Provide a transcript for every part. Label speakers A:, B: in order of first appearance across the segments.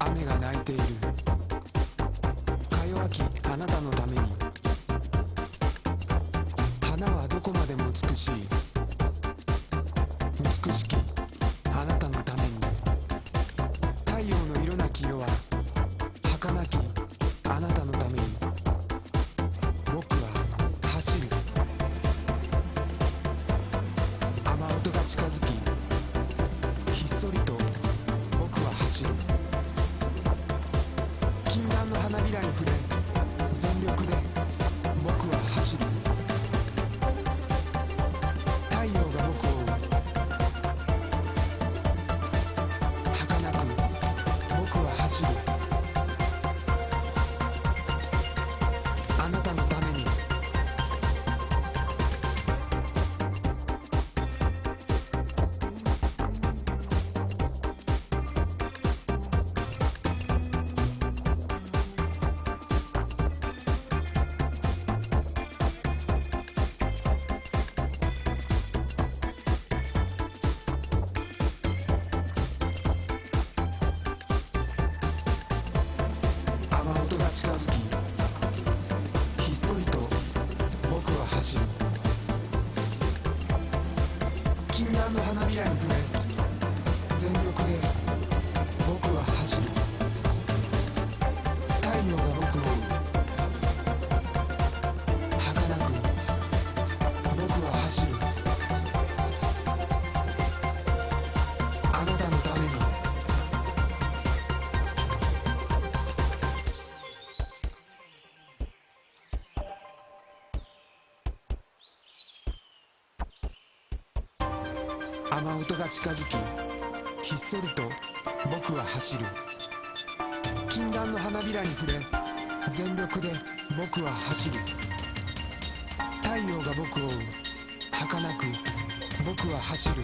A: 雨が泣いている。か弱きあなたのために。花はどこまでも美しい。美しきあなたのために。太陽の色なき色は儚きあなたのために。僕は走る。雨音が近づき、ひっそりと僕は走る。禁断の花びらに触れ、全力で僕は走る。太陽が僕を追う。儚く僕は走る。あなたのために。雨音が近づき、ひっそりと僕は走る。禁断の花びらに触れ、全力で僕は走る。太陽が僕を追う。儚く僕は走る。あなたのために。雨音が近づき、ひっそりと僕は走る。禁断の花びらに触れ、全力で僕は走る。太陽が僕を追う。儚く僕は走る。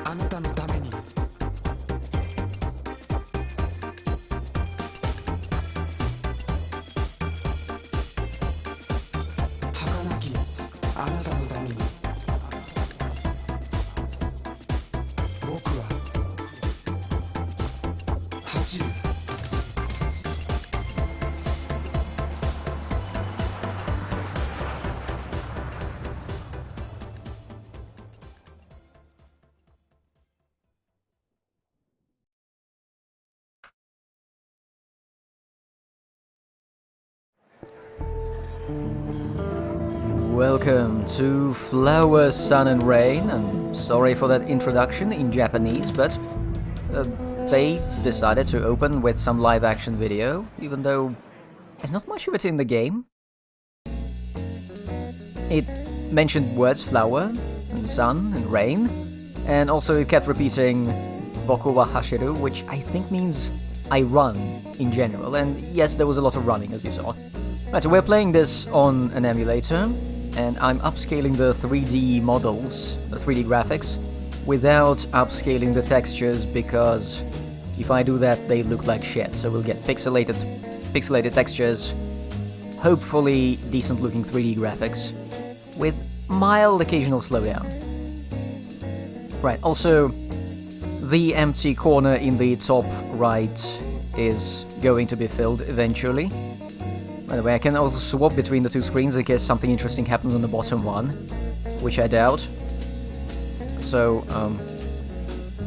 A: あなたのために。儚きあなたのために。僕は走る。
B: Welcome to Flower, Sun and Rain. I'm sorry for that introduction in Japanese, but they decided to open with some live action video, even though there's not much of it in the game. It mentioned words flower, and sun, and rain, and also it kept repeating Boku wa hashiru, which I think means I run in general, and yes, there was a lot of running as you saw. Right, so we're playing this on an emulator, and I'm upscaling the 3D models, the 3D graphics, without upscaling the textures, because if I do that, they look like shit, so we'll get pixelated textures, hopefully decent-looking 3D graphics, with mild occasional slowdown. Right, also, the empty corner in the top right is going to be filled eventually. By the way, I can also swap between the two screens in case something interesting happens on the bottom one, which I doubt. So,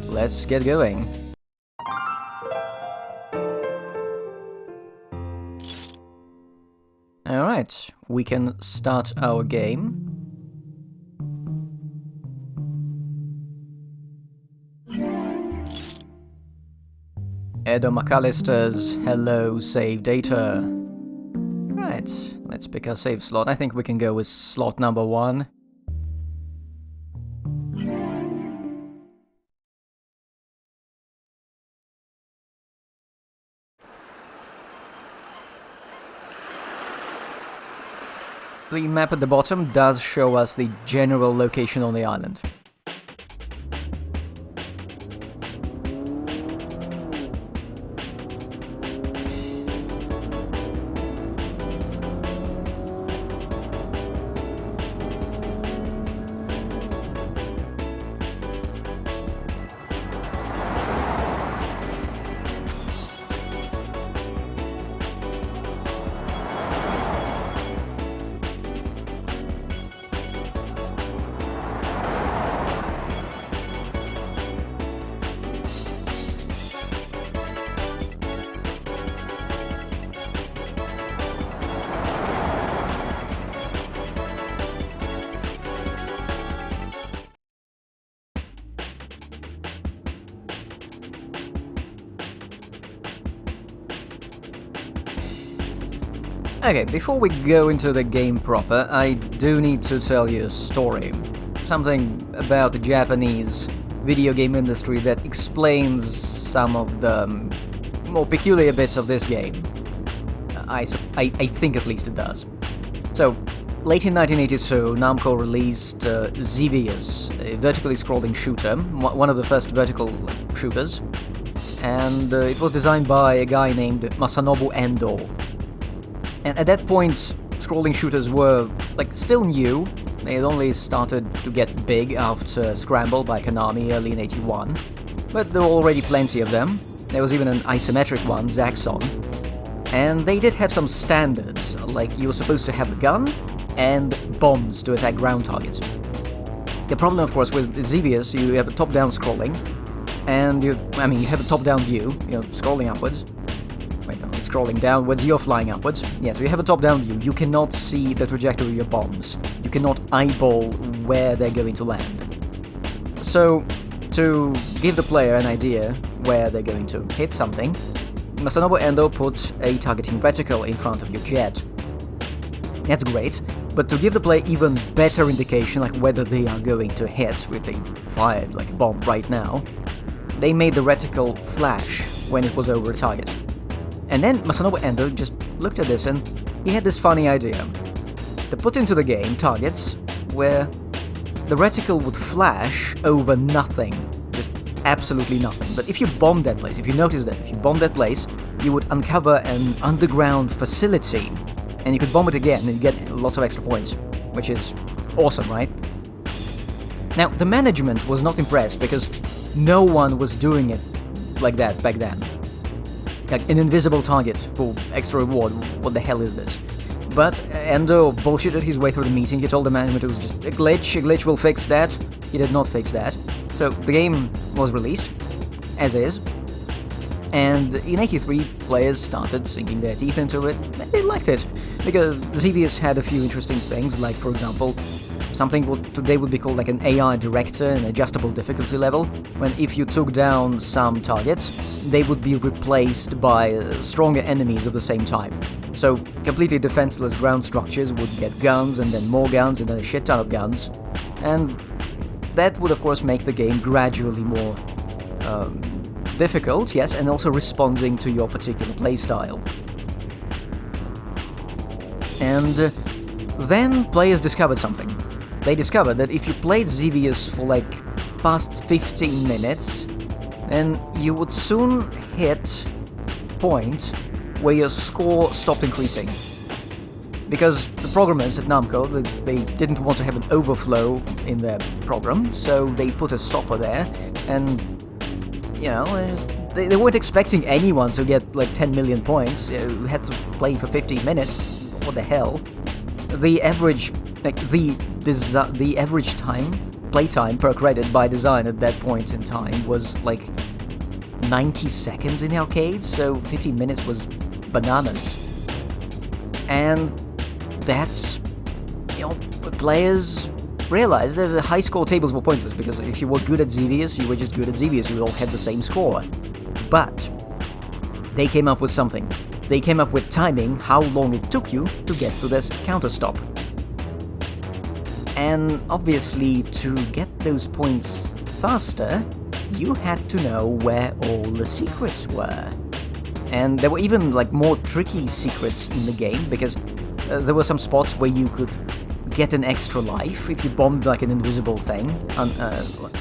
B: let's get going. Alright, we can start our game. Edo McAllister's Hello Save Data. Right, let's pick our save slot. I think we can go with slot number 1. The map at the bottom does show us the general location on the island. Okay, before we go into the game proper, I do need to tell you a story. Something about the Japanese video game industry that explains some of the more peculiar bits of this game. I think at least it does. So, late in 1982, Namco released Xevious, a vertically scrolling shooter, one of the first vertical shooters, and it was designed by a guy named Masanobu Endo. And at that point, scrolling shooters were still new. They had only started to get big after Scramble by Konami early in 81, but there were already plenty of them. There was even an isometric one, Zaxxon. And they did have some standards, like you were supposed to have a gun and bombs to attack ground targets. The problem, of course, with Xevious, you have a top-down scrolling, and you have a top-down view, scrolling upwards. Wait, no, it's scrolling downwards, you're flying upwards. Yeah, so you have a top-down view. You cannot see the trajectory of your bombs. You cannot eyeball where they're going to land. So, to give the player an idea where they're going to hit something, Masanobu Endo put a targeting reticle in front of your jet. That's great, but to give the player even better indication whether they are going to hit with a fired a bomb right now, they made the reticle flash when it was over a target. And then Masanobu Endo just looked at this and he had this funny idea. To put into the game targets where the reticle would flash over nothing, just absolutely nothing. But if you bomb that place, if you notice that, if you bomb that place, you would uncover an underground facility, and you could bomb it again and you get lots of extra points, which is awesome, right? Now, the management was not impressed because no one was doing it like that back then. An invisible target for extra reward, what the hell is this? But Endo bullshitted his way through the meeting. He told the management it was just a glitch will fix that. He did not fix that. So the game was released, as is, and in 83 players started sinking their teeth into it. They liked it, because Xevious had a few interesting things, like, for example, something what today would be called an AI director, an adjustable difficulty level, when if you took down some targets, they would be replaced by stronger enemies of the same type. So completely defenseless ground structures would get guns, and then more guns, and then a shit ton of guns, and that would of course make the game gradually more difficult, yes, and also responding to your particular playstyle. And then players discovered something. They discovered that if you played Xevious for past 15 minutes, then you would soon hit a point where your score stopped increasing. Because the programmers at Namco, they didn't want to have an overflow in their program, so they put a stopper there, and, they weren't expecting anyone to get 10 million points. You had to play for 15 minutes. What the hell? The average, the average playtime per credit by design at that point in time was 90 seconds in the arcades, so 15 minutes was bananas. And that's, players realized that the high score tables were pointless, because if you were good at Xevious, you were just good at Xevious, you all had the same score. But they came up with something. They came up with timing how long it took you to get to this counter stop. And obviously, to get those points faster, you had to know where all the secrets were. And there were even more tricky secrets in the game, because there were some spots where you could get an extra life if you bombed an invisible thing,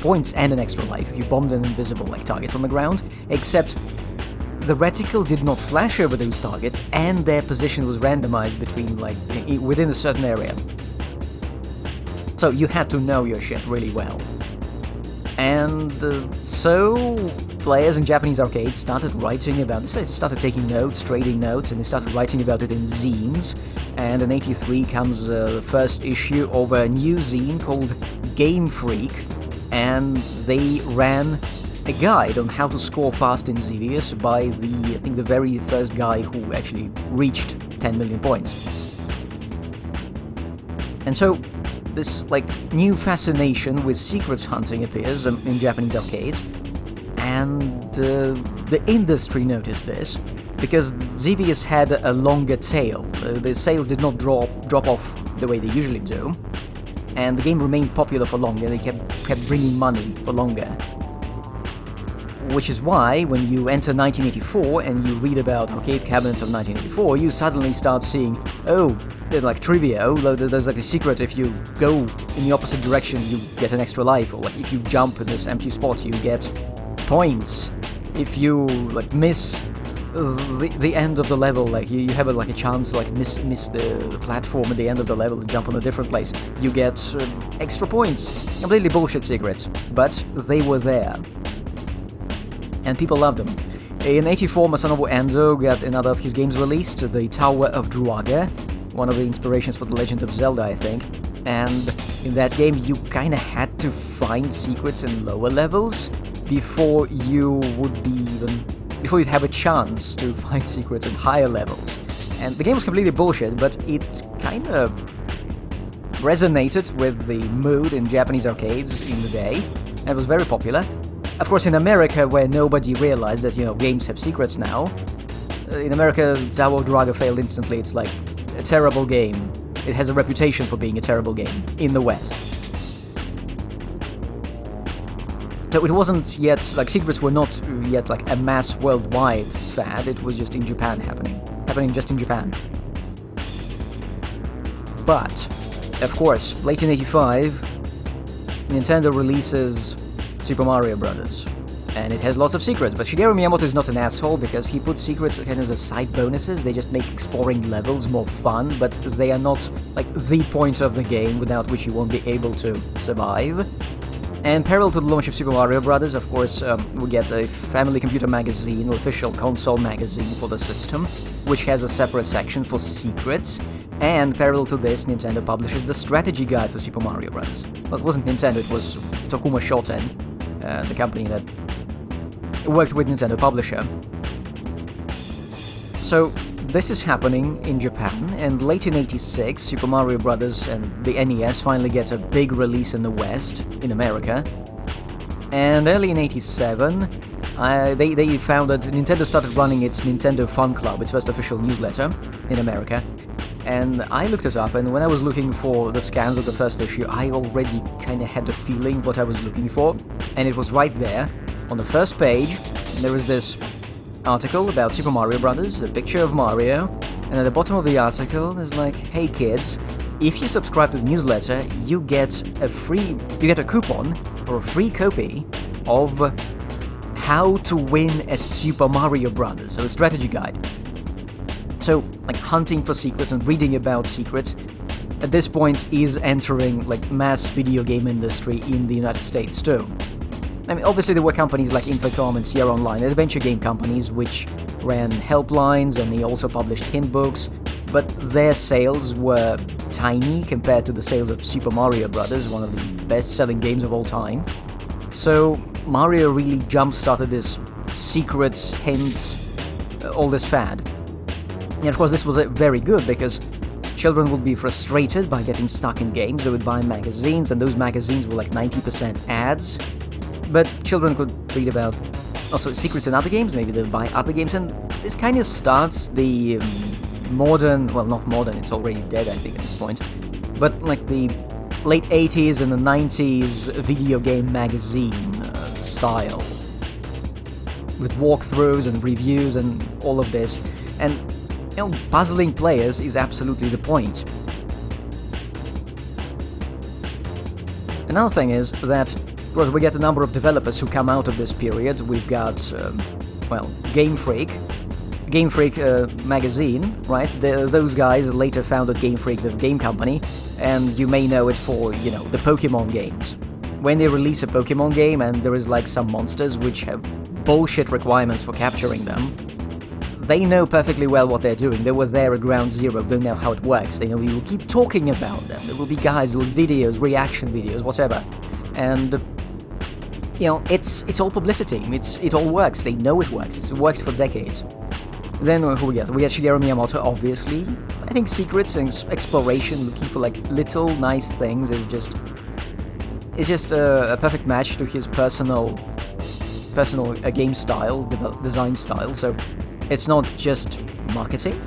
B: points and an extra life if you bombed an invisible target on the ground, except the reticle did not flash over those targets, and their position was randomized between within a certain area. So you had to know your shit really well. And so players in Japanese arcades started writing about this. They started taking notes, trading notes, and they started writing about it in zines. And in 83 comes the first issue of a new zine called Game Freak, and they ran a guide on how to score fast in Xevious by the very first guy who actually reached 10 million points. And so this new fascination with secrets hunting appears in Japanese arcades, and the industry noticed this, because ZVS had a longer tail. The sales did not drop off the way they usually do, and the game remained popular for longer. They kept bringing money for longer. Which is why, when you enter 1984 and you read about arcade cabinets of 1984, you suddenly start seeing, oh, they're like trivia, oh, there's like a secret, if you go in the opposite direction, you get an extra life, or like if you jump in this empty spot, you get points. If you like miss the end of the level, like you have like a chance to like miss the platform at the end of the level and jump on a different place, you get extra points. Completely bullshit secrets, but they were there. And people loved them. In 84, Masanobu Endo got another of his games released, the Tower of Druaga, one of the inspirations for The Legend of Zelda, I think. And in that game, you kinda had to find secrets in lower levels before you'd have a chance to find secrets in higher levels. And the game was completely bullshit, but it kinda resonated with the mood in Japanese arcades in the day, and it was very popular. Of course, in America, where nobody realized that, games have secrets now, in America, Tower of Druaga failed instantly. It's like a terrible game. It has a reputation for being a terrible game in the West. So it wasn't yet, like, secrets were not yet like a mass worldwide fad. It was just in Japan happening just in Japan. But, of course, late in 85, Nintendo releases Super Mario Bros. And it has lots of secrets, but Shigeru Miyamoto is not an asshole because he puts secrets kind of as side bonuses. They just make exploring levels more fun, but they are not like the point of the game without which you won't be able to survive. And parallel to the launch of Super Mario Bros., of course, we get a Family Computer magazine, or official console magazine for the system, which has a separate section for secrets. And parallel to this, Nintendo publishes the strategy guide for Super Mario Bros. Well, it wasn't Nintendo, it was Tokuma Shoten, the company that worked with Nintendo publisher. So this is happening in Japan, and late in 86, Super Mario Bros. And the NES finally get a big release in the West, in America. And early in 87, Nintendo started running its Nintendo Fun Club, its first official newsletter in America. And I looked it up, and when I was looking for the scans of the first issue, I already kind of had a feeling what I was looking for, and it was right there. On the first page, there was this article about Super Mario Bros., a picture of Mario, and at the bottom of the article, there's like, hey kids, if you subscribe to the newsletter, you get a coupon for a free copy of How to Win at Super Mario Bros., so a strategy guide. So, like, hunting for secrets and reading about secrets, at this point, is entering, like, mass video game industry in the United States, too. I mean, obviously there were companies like Infocom and Sierra Online, adventure game companies, which ran helplines, and they also published hint books, but their sales were tiny compared to the sales of Super Mario Bros., one of the best-selling games of all time. So, Mario really jump-started this secrets, hints, all this fad. And of course, this was very good, because children would be frustrated by getting stuck in games. They would buy magazines, and those magazines were like 90% ads. But children could read about also secrets in other games, maybe they'll buy other games, and this kind of starts the modern, well, not modern, it's already dead, I think, at this point, but like the late 80s and the 90s video game magazine style, with walkthroughs and reviews and all of this. And puzzling players is absolutely the point. Another thing is that, of course, we get a number of developers who come out of this period. We've got, Game Freak. Game Freak magazine, right? Those guys later founded Game Freak, the game company, and you may know it for, the Pokemon games. When they release a Pokemon game and there is like some monsters which have bullshit requirements for capturing them, they know perfectly well what they're doing. They were there at ground zero, they know how it works. They know we will keep talking about them. There will be guys with videos, reaction videos, whatever. And it's all publicity. It all works. They know it works. It's worked for decades. Then who we get? We get Shigeru Miyamoto, obviously. I think secrets and exploration, looking for like little nice things, is just a perfect match to his personal game style, design style. So it's not just marketing.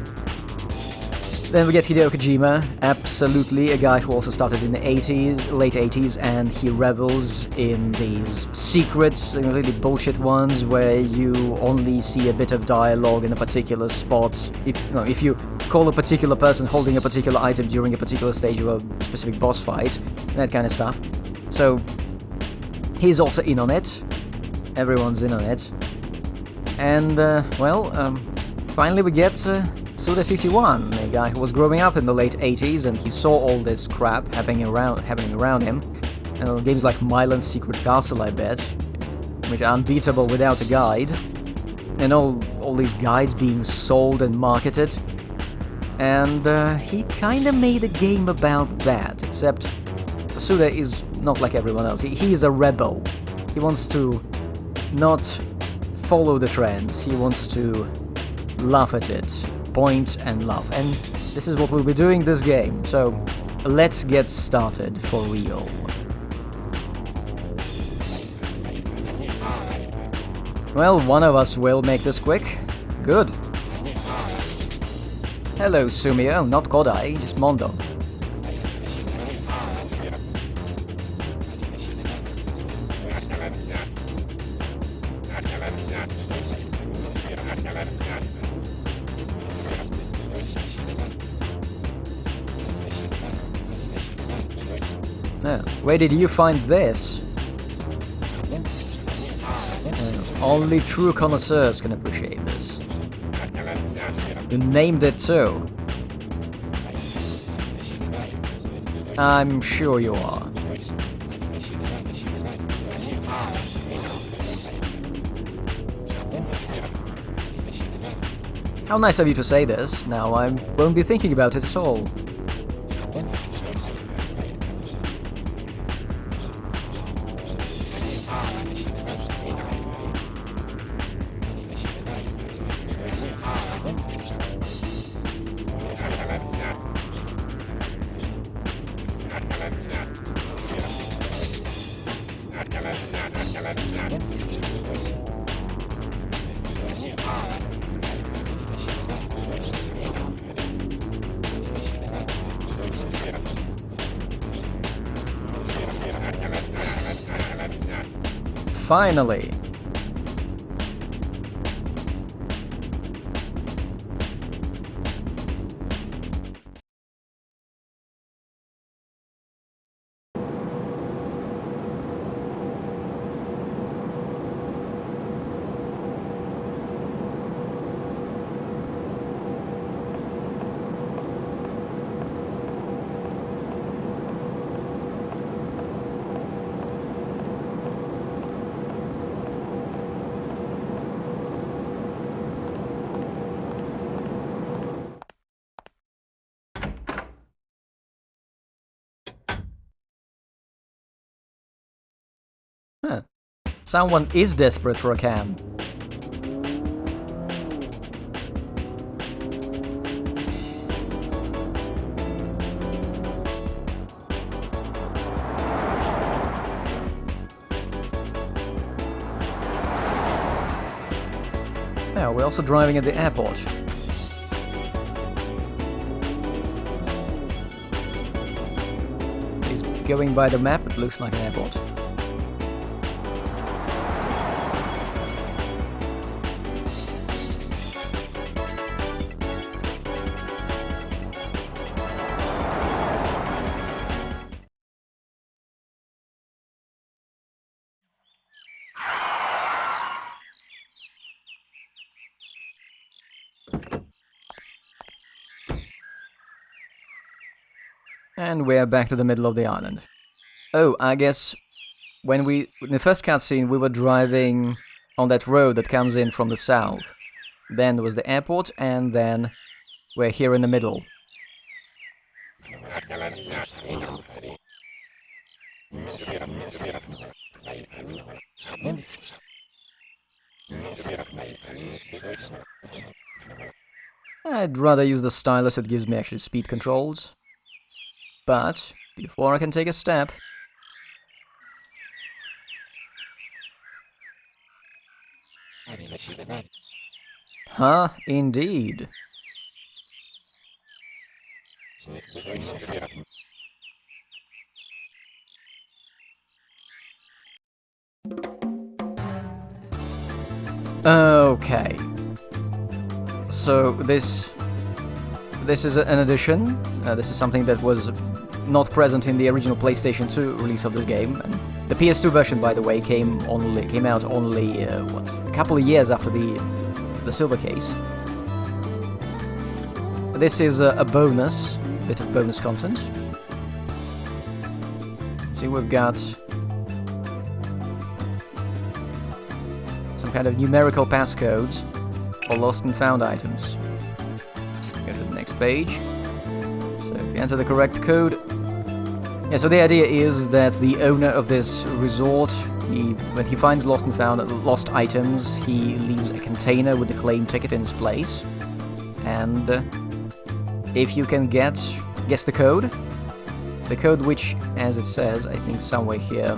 B: Then we get Hideo Kojima, absolutely a guy who also started in the late 80s, and he revels in these secrets, really bullshit ones, where you only see a bit of dialogue in a particular spot. If you call a particular person holding a particular item during a particular stage of a specific boss fight, that kind of stuff. So he's also in on it. Everyone's in on it. And, finally we get Suda51, a guy who was growing up in the late 80s, and he saw all this crap happening around him. Games like Milan's Secret Castle, I bet, which are unbeatable without a guide. And all these guides being sold and marketed. And he kinda made a game about that, except Suda is not like everyone else. He is a rebel. He wants to not follow the trends. He wants to laugh at it. Point and laugh. And this is what we'll be doing this game. So let's get started for real. Well, one of us will make this quick. Good. Hello, Sumio. Not Kodai, just Mondo. Where did you find this? Only true connoisseurs can appreciate this. You named it too. I'm sure you are. How nice of you to say this. Now I won't be thinking about it at all. Finally! Huh. Someone is desperate for a cam. Yeah, we're also driving at the airport. He's going by the map, it looks like an airport. And we're back to the middle of the island. Oh, I guess in the first cutscene we were driving on that road that comes in from the south. Then there was the airport, and then we're here in the middle. I'd rather use the stylus, it gives me actually speed controls. But before I can take a step, Huh? Indeed. Okay. So this is an addition. This is something that was not present in the original PlayStation 2 release of this game. And the PS2 version, by the way, came out only a couple of years after the silver case. This is a bonus, bit of bonus content. See, we've got some kind of numerical passcodes for lost and found items. Go to the next page. So if you enter the correct code. Yeah, so the idea is that the owner of this resort, when he finds lost and found lost items, he leaves a container with the claim ticket in its place. And if you can guess the code which, as it says, I think somewhere here.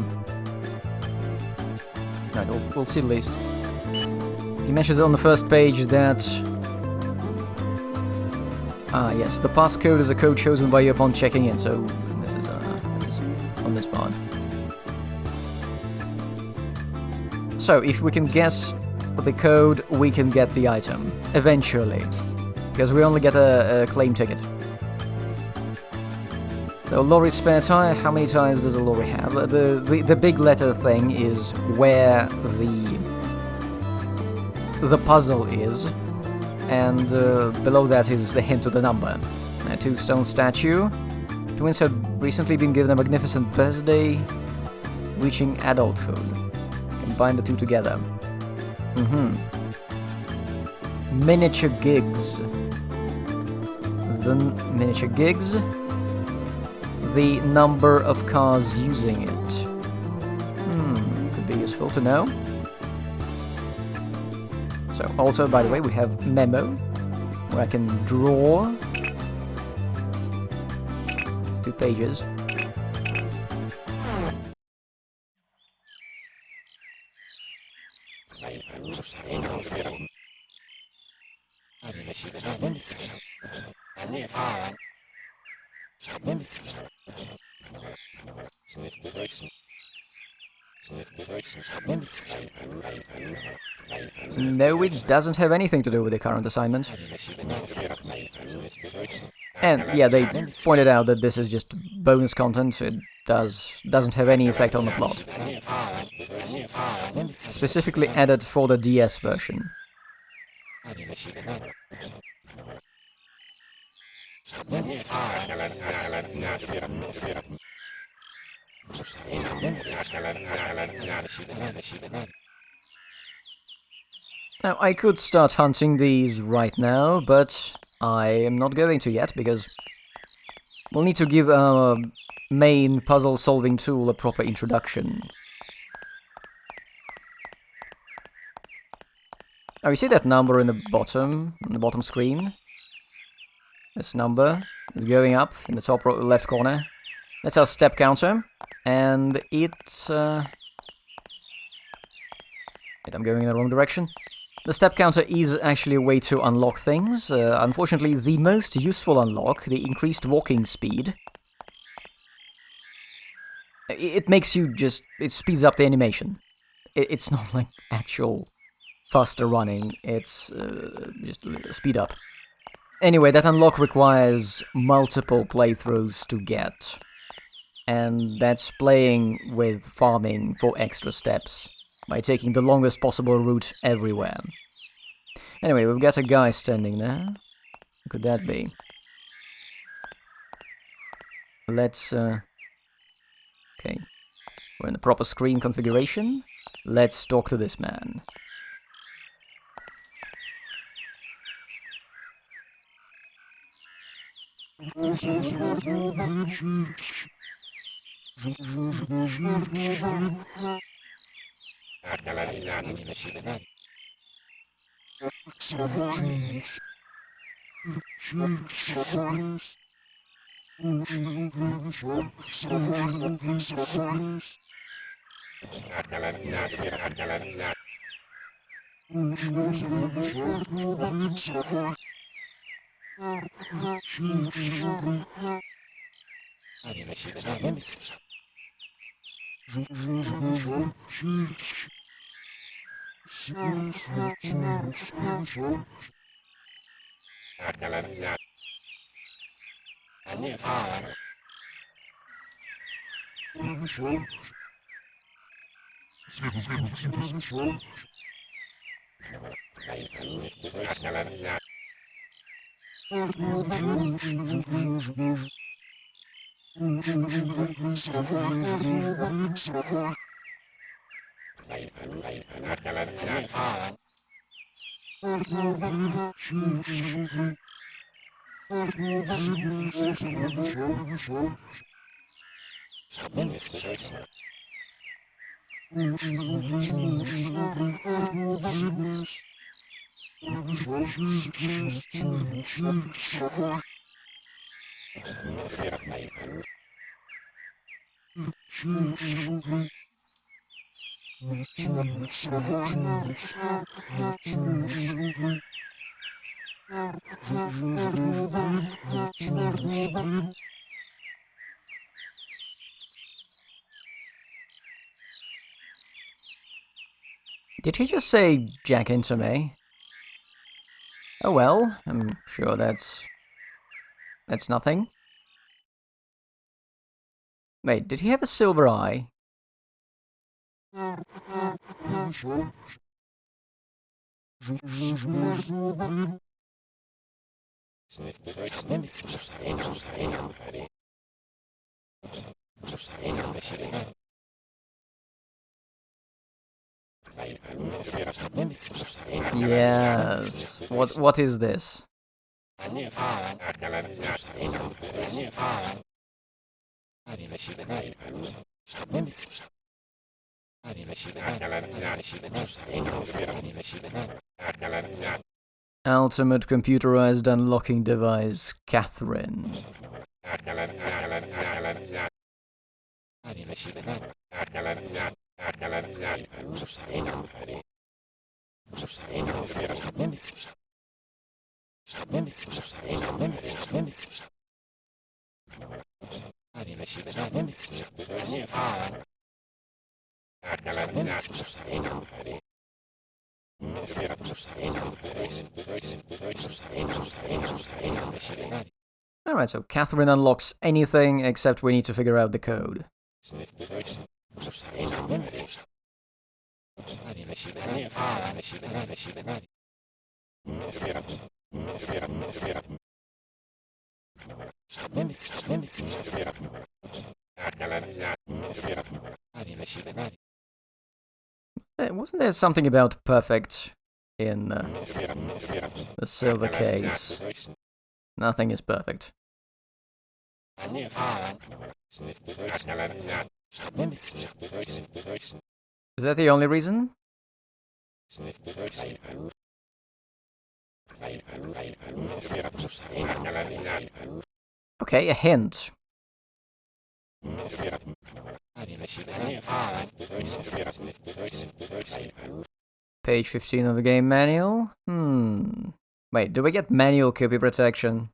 B: Right, we'll see the list. He mentions on the first page that yes, the passcode is a code chosen by you upon checking in, so this is on this part. So, if we can guess the code, we can get the item, eventually. Because we only get a claim ticket. So, lorry spare tire, how many tires does a lorry have? The big letter thing is where the puzzle is. And below that is the hint of the number. A two-stone statue. Twins have recently been given a magnificent birthday, reaching adulthood. Combine the two together. Miniature gigs. The miniature gigs. The number of cars using it. Could be useful to know. So, also, by the way, we have memo, where I can draw 2 pages. No, it doesn't have anything to do with the current assignment. And yeah, they pointed out that this is just bonus content, it doesn't have any effect on the plot. Specifically added for the DS version. Now, I could start hunting these right now, but I am not going to yet, because we'll need to give our main puzzle-solving tool a proper introduction. Now, you see that number in the bottom screen? This number is going up in the top left corner. That's our step counter, and it's... Wait, I'm going in the wrong direction. The step counter is actually a way to unlock things. Unfortunately, the most useful unlock, the increased walking speed, it makes you just... it speeds up the animation. It's not like actual faster running, it's just speed up. Anyway, that unlock requires multiple playthroughs to get. And that's playing with farming for extra steps, by taking the longest possible route everywhere. Anyway, we've got a guy standing there. Who could that be? Let's... okay. We're in the proper screen configuration. Let's talk to this man. Did he just say Jack into me? Oh well, I'm sure that's nothing. Wait, did he have a silver eye? Yes. What is this? Ultimate computerized unlocking device, Catherine. Alright, so Catherine unlocks anything except we need to figure out the code. Wasn't there something about perfect in the silver case? Nothing is perfect. Is that the only reason? Okay, a hint. Page 15 of the game manual? Wait, do we get manual copy protection?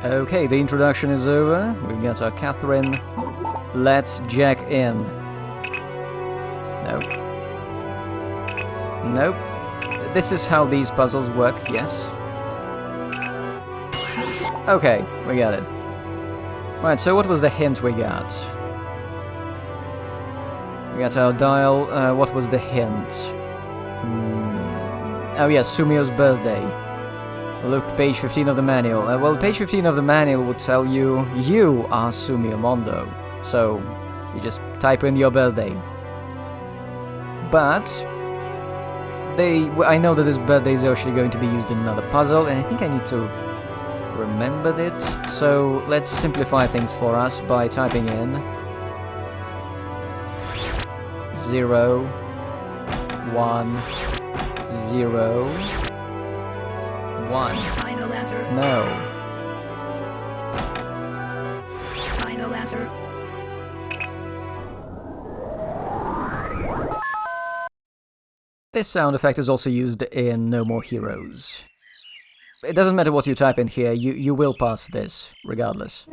B: Okay, the introduction is over. We've got our Catherine. Let's jack in. Nope. Nope. This is how these puzzles work, yes. Okay, we got it. Right, so what was the hint we got? We got our dial. What was the hint? Oh yes, Sumio's birthday. Look, page 15 of the manual. Well, page 15 of the manual would tell you are Sumio Mondo. So, you just type in your birthday. But I know that this birthday is actually going to be used in another puzzle, and I think I need to remember it. So let's simplify things for us by typing in 0, 1, 0, 1.
C: Final answer.
B: No.
C: Final answer.
B: This sound effect is also used in No More Heroes. It doesn't matter what you type in here, you will pass this, regardless.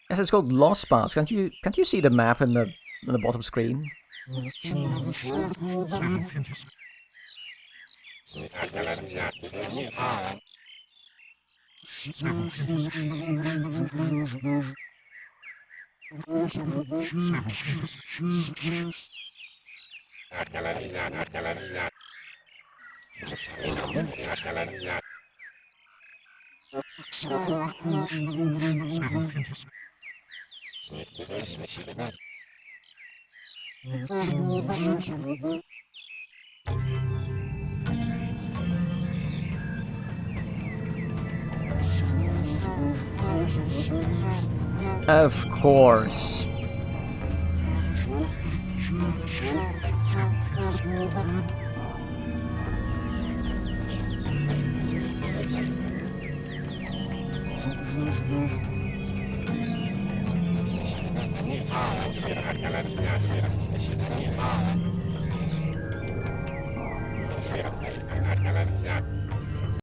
B: Yes, it's called Lost Pass. Can't you see the map in the bottom screen? Of course.